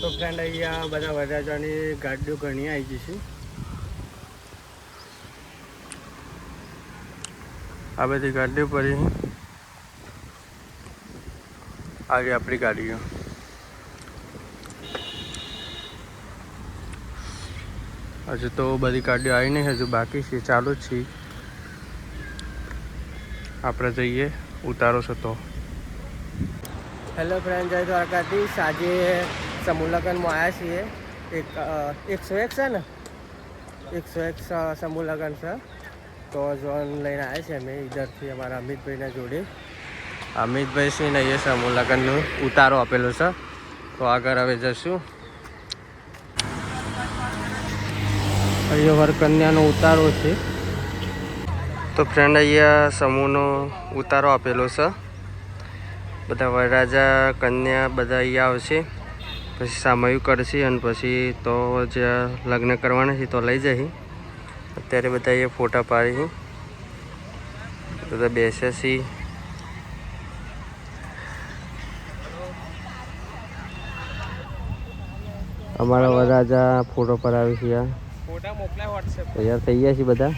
તો ફ્રેન્ડ અહીંયા બધા વરરાજાની ગાડીઓ ઘણી આવી ગઈ છે. આ બધી ગાડીઓ પડી આવી આપણી ગાડીઓ. હજુ તો બધી ગાડીઓ આવી નહીં, હજુ બાકી છે, ચાલુ જ છે. આપણે જઈએ ઉતારો છો તો. હેલો ફ્રેન્ડ, જય દ્વારકાધીશ. આજે સમૂહ લગ્નમાં આવ્યા છીએ. 101 છે ને, 101 સમૂહ લગ્ન છે. તો જોન લઈને આવ્યા છે અમે ઇધરથી અમારા અમિતભાઈના જોડે. અમિતભાઈ છે ને એ સમૂહ લગ્નનું ઉતારો આપેલો છે. તો આગળ હવે જશું. અહીંયા વરકન્યાનો ઉતારો છે. તો ફ્રેન્ડ અહીંયા સમૂહનો ઉતારો આપેલો છે. બધા વરરાજા કન્યા બધા અહીંયા આવશે, પછી સામયું કરશે અને પછી તો જ્યાં લગ્ન કરવાના છે તો લઈ જશે. અત્યારે બધા અહીંયા ફોટા પાડી બધા બેસે છે. અમારા વરરાજા ફોટો પડાવે છે. ફોટા મોકલાય વોટ્સએપ તૈયાર થઈ ગયા છે બધા.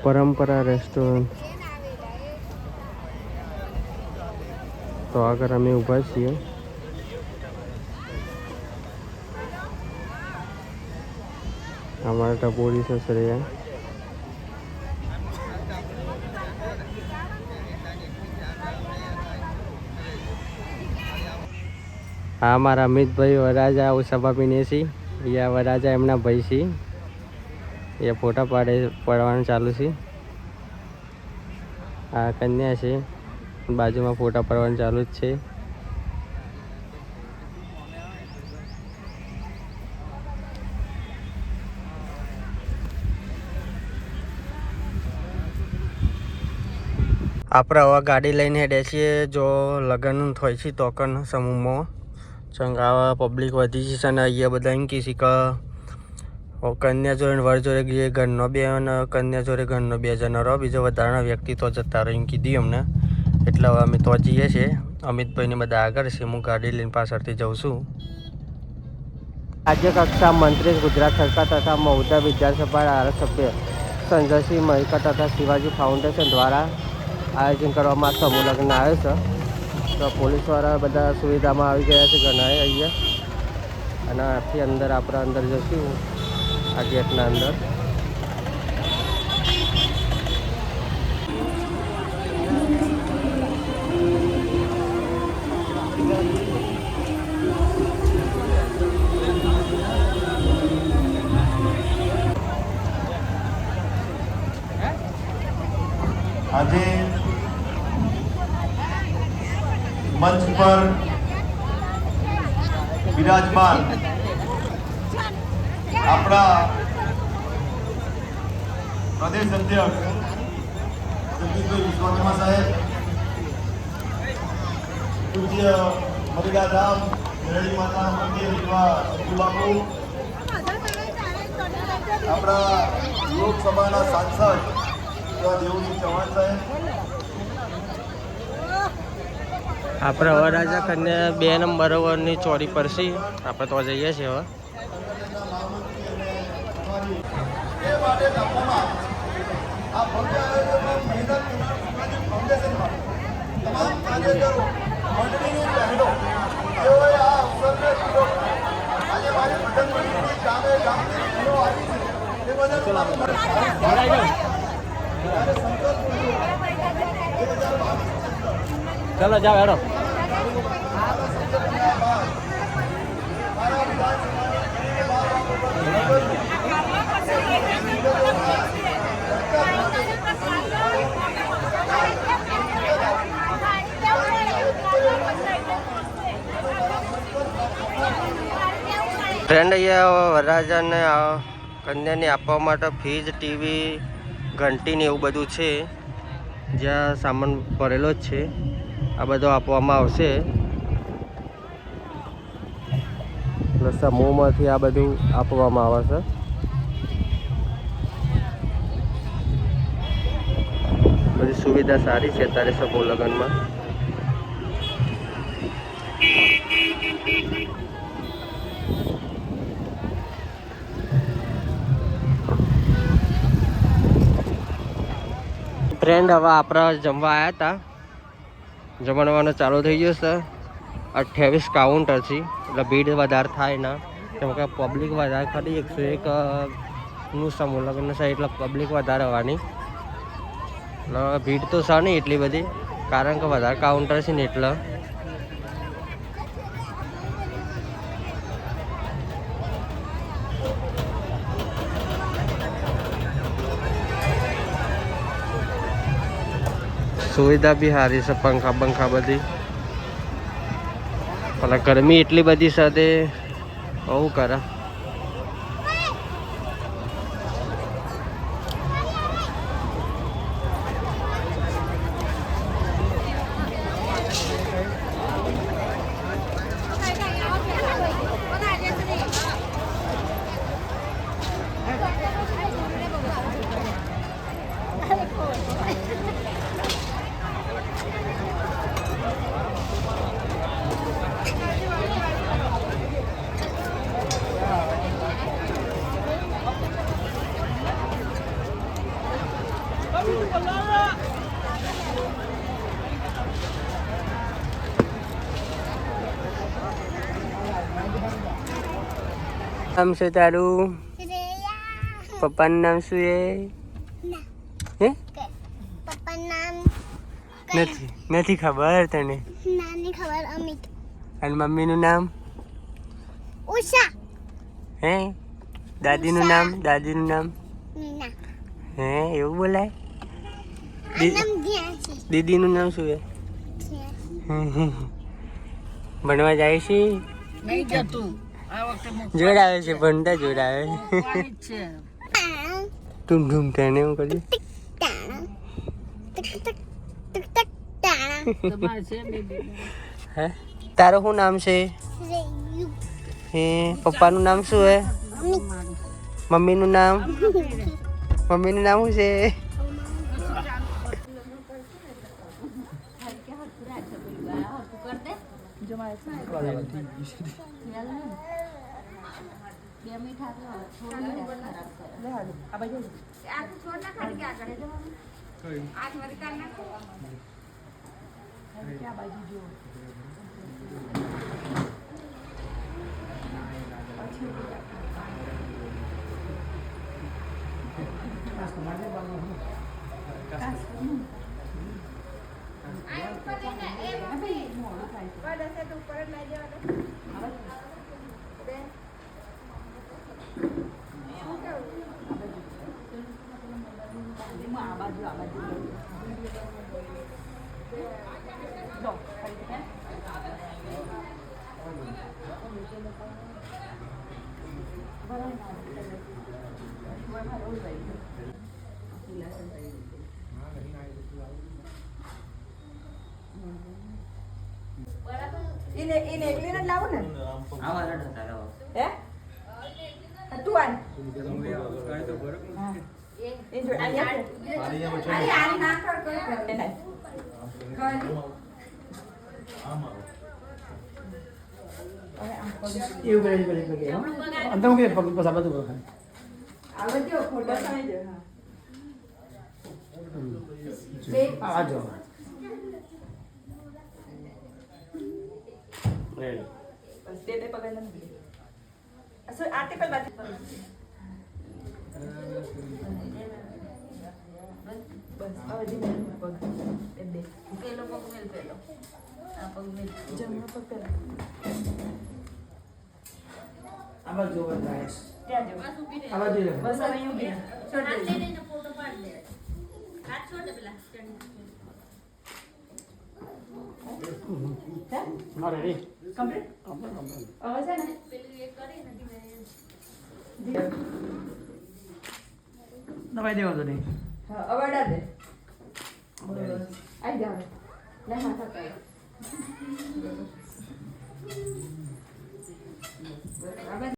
પરંપરા રેસ્ટોરન્ટ. તો આગળ અમે ઊભા છીએ. અમારા ટપોરી સસરિયા. હા, મારા અમિતભાઈ વરરાજા સભા પીને છે. અહીંયા વરરાજા એમના ભાઈ છે. એ ફોટા પાડવાનું ચાલુ છે. આ કન્યા છે, બાજુમાં ફોટા પાડવાનું ચાલુ જ છે. આપણે હવે ગાડી લઈને હેડે છીએ. જો લગ્ન થાય છે તો કન સમૂહમાં ચંગાવા પબ્લિક વધી છે અને અહીંયા બધા એમ કહે છે કે કન્યા જોડે વર જોડે ઘરનો બે અને કન્યા જોડે ઘરનો 2 જણા રહો, બીજો વધારાના વ્યક્તિ તો જતા રહો એમ કીધી અમને. એટલે હવે અમે તો જઈએ છીએ. અમિતભાઈને બધા આગળ છે, હું ગાડી લઈને પાછળથી જઉં છું. રાજ્ય કક્ષા મંત્રી ગુજરાત સરકાર તથા મહુધા વિધાનસભા ધારાસભ્ય સંજયસિંહ મહિકા તથા શિવાજી ફાઉન્ડેશન દ્વારા આયોજન કરવામાં સમૂહ લગ્ન આવ્યો છે. તો પોલીસવાળા બધા સુવિધામાં આવી ગયા છે ઘણા અહીંયા. અને આથી અંદર આપણે અંદર જઈશું આ ગેટના અંદર. આજે મંચ પર વિરાજમાન આપણા પ્રદેશ અધ્યક્ષ જગદીશભાઈ વિશ્વકર્મા સાહેબ, પૂજ્ય મરીડા ધામ મેરડી માતા મંદિર એવા બાપુ, આપણા લોકસભાના સાંસદ દેવજી ચૌહાણ સાહેબ, આપણે વરરાજા કન્યા 2 નંબરની ચોરી પર છે. આપણે તો જઈએ છીએ હવે. તમામ કાર્યકરો મંડળીની બહેનો જેઓએ આ અવસરને લીધો. આજે મારી ભજન મંડળીની ગામે ગામની બહેનો આવી છે તે બદલ ચાલો જાઓ હેડો. ફ્રેન્ડ અહીંયા વરરાજાને કન્યાને આપવા માટે ફ્રીજ, ટીવી, ઘંટી ને એવું બધું છે, જ્યાં સામાન ભરેલો જ છે. આ બધો આપવામાં આવશે. સમૂહમાંથી આ બધું આપવામાં આવે છે. બધી સુવિધા સારી છે અત્યારે સમૂહ લગ્નમાં. ફ્રેન્ડ હવે આપણે જમવા આવ્યા હતા. જમણવાનો ચાલુ થઈ ગયો છે. 28 કાઉન્ટર છે એટલે ભીડ વધારે થાય ના, કેમ કે પબ્લિક વધારે ખરી. 101નું સમૂહ લગ્ન છે એટલે પબ્લિક વધારે આવવાની. એટલે ભીડ તો છે નહીં એટલી બધી, કારણ કે વધારે કાઉન્ટર છે ને એટલે. સુવિધા બી સારી છે, પંખા બંખા બધી. પણ ગરમી એટલી બધી સાથે બહુ કરે. નામ શું તારું? પપ્પાનું નામ શું છે? હે પપ્પાનું નામ નથી ખબર તને? નાની ખબર અમિત. અને મમ્મીનું નામ? ઉષા. હે દાદીનું નામ? દાદીનું નામ મીના. હે એવું બોલાય? નામ જ્ઞાનસી. દીદીનું નામ શું છે? ભણવા જાય છે? નહીં જતું આ વખતે જોડાવે છે, ભણતા જોડાવે. તું ધૂમ તેને એવું કર્યું. ટાણા ટિક ટિક ટિક ટિક ટાણા. તમારે છે બેબી હે તારું શું નામ છે? રેયુ. હે પપ્પાનું નામ શું છે? અમિત. મમ્મીનું નામ? મમ્મીનું નામ શું છે? એને એકલીને જ લાવો ને. હે તું આન એ જો આયા ના કર આવે જો ફોટો થઈ જાય. હા આજો બસ તે પકડ નથી. અસર આતે પર બાત બસ હવે ધીમે પગ એ બે પેલો પગ મેલ પેલો આ પગ મેલ જમણો પગ પેલો આમાં જો બતાય ત્યાં જો આમાં જો બસ હવે યુ બે છોડ દે ફોટો પાડ દે. હાથ છોડ દે પેલા. હે મારે રે કમ્પ્લીટ હવે છે ને પેલું એ કરી ને ધીમે. દવાઈ દેવા તો નહીં હા અવાડા દે બરોબર આઈ જાવ લે હા હા